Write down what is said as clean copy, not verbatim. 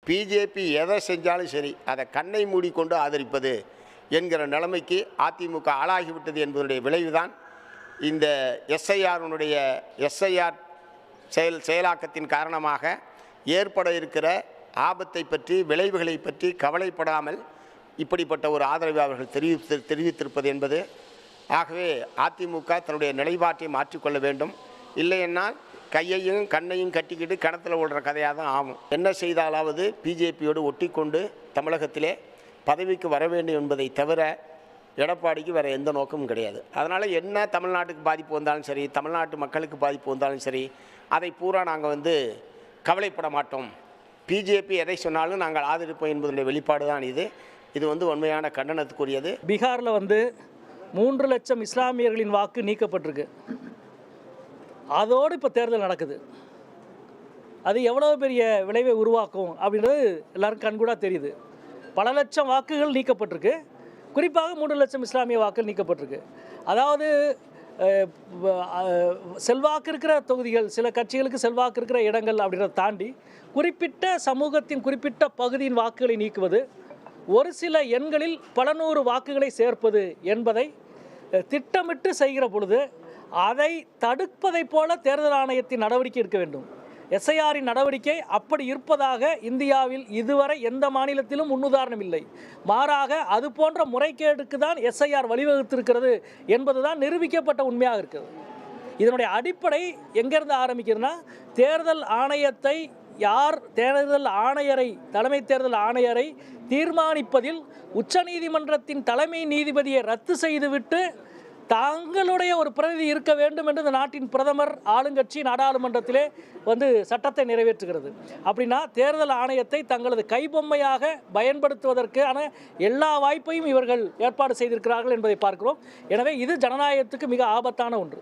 BJP எதை செஞ்சாலும் சரி அதை கண்ணை மூடிக்கொண்டு ஆதரிப்பது என்கிற நிலைமைக்கு அதிமுக ஆளாகிவிட்டது என்பதனுடைய விளைவுதான் இந்த எஸ்ஐஆர் செயலாக்கத்தின் காரணமாக ஏற்பட இருக்கிற ஆபத்தை பற்றி விளைவுகளை பற்றி கவலைப்படாமல் இப்படிப்பட்ட ஒரு ஆதரவை அவர்கள் தெரிவித்திருப்பது என்பது. ஆகவே அதிமுக தன்னுடைய நிலைப்பாட்டை மாற்றிக்கொள்ள வேண்டும். இல்லையென்றால் கையையும் கண்ணையும் கட்டிக்கிட்டு கிணத்துல ஓடுற கதையாக தான் ஆகும். என்ன செய்தாலாவது பிஜேபியோடு ஒட்டிக்கொண்டு தமிழகத்திலே பதவிக்கு வர வேண்டும் என்பதை தவிர எடப்பாடிக்கு வேறு எந்த நோக்கமும் கிடையாது. அதனால் என்ன தமிழ்நாட்டுக்கு பாதிப்பு வந்தாலும் சரி, தமிழ்நாட்டு மக்களுக்கு பாதிப்பு வந்தாலும் சரி, அதை பூரா நாங்கள் கவலைப்பட மாட்டோம். பிஜேபி எதை சொன்னாலும் நாங்கள் ஆதரிப்போம் என்பதனுடைய வெளிப்பாடு தான் இது. இது உண்மையான கண்டனத்துக்குரியது. பீகாரில் 3 லட்சம் இஸ்லாமியர்களின் வாக்கு நீக்கப்பட்டிருக்கு. அதோடு இப்போ தேர்தல் நடக்குது. அது எவ்வளோ பெரிய விளைவை உருவாக்கும் அப்படின்றது எல்லாரும் கண்கூடாக தெரியுது. பல லட்சம் வாக்குகள் நீக்கப்பட்டிருக்கு. குறிப்பாக 3 லட்சம் இஸ்லாமிய வாக்குகள் நீக்கப்பட்டிருக்கு. அதாவது செல்வாக்கு இருக்கிற தொகுதிகள், சில கட்சிகளுக்கு செல்வாக்கு இருக்கிற இடங்கள் அப்படின்றத தாண்டி குறிப்பிட்ட சமூகத்தின் குறிப்பிட்ட பகுதியின் வாக்குகளை நீக்குவது, ஒரு சில எண்களில் பல நூறு வாக்குகளை சேர்ப்பது என்பதை திட்டமிட்டு செய்கிற பொழுது அதை தடுப்பதைப் போல தேர்தல் ஆணையத்தின் நடவடிக்கை இருக்க வேண்டும். எஸ்ஐஆரின் நடவடிக்கை அப்படி இருப்பதாக இந்தியாவில் இதுவரை எந்த மாநிலத்திலும் முன்னுதாரணம் இல்லை. மாறாக அது போன்ற முறைகேடுக்கு தான் எஸ்ஐஆர் வழிவகுத்திருக்கிறது என்பதுதான் நிரூபிக்கப்பட்ட உண்மையாக இருக்கிறது. இதனுடைய அடிப்படை எங்கேருந்து ஆரம்பிக்கிறதுனா, தேர்தல் ஆணையத்தை தலைமை தேர்தல் ஆணையரை தீர்மானிப்பதில் உச்சநீதிமன்றத்தின் தலைமை நீதிபதியை ரத்து செய்துவிட்டு தங்களுடைய ஒரு பிரதிநிதி இருக்க வேண்டும் என்று இந்த நாட்டின் பிரதமர் ஆளுங்கட்சி நாடாளுமன்றத்திலே சட்டத்தை நிறைவேற்றுகிறது. அப்படின்னா தேர்தல் ஆணையத்தை தங்களது கைபொம்மையாக பயன்படுத்துவதற்கான எல்லா வாய்ப்பையும் இவர்கள் ஏற்பாடு செய்திருக்கிறார்கள் என்பதை பார்க்கிறோம். எனவே இது ஜனநாயகத்துக்கு மிக ஆபத்தான ஒன்று.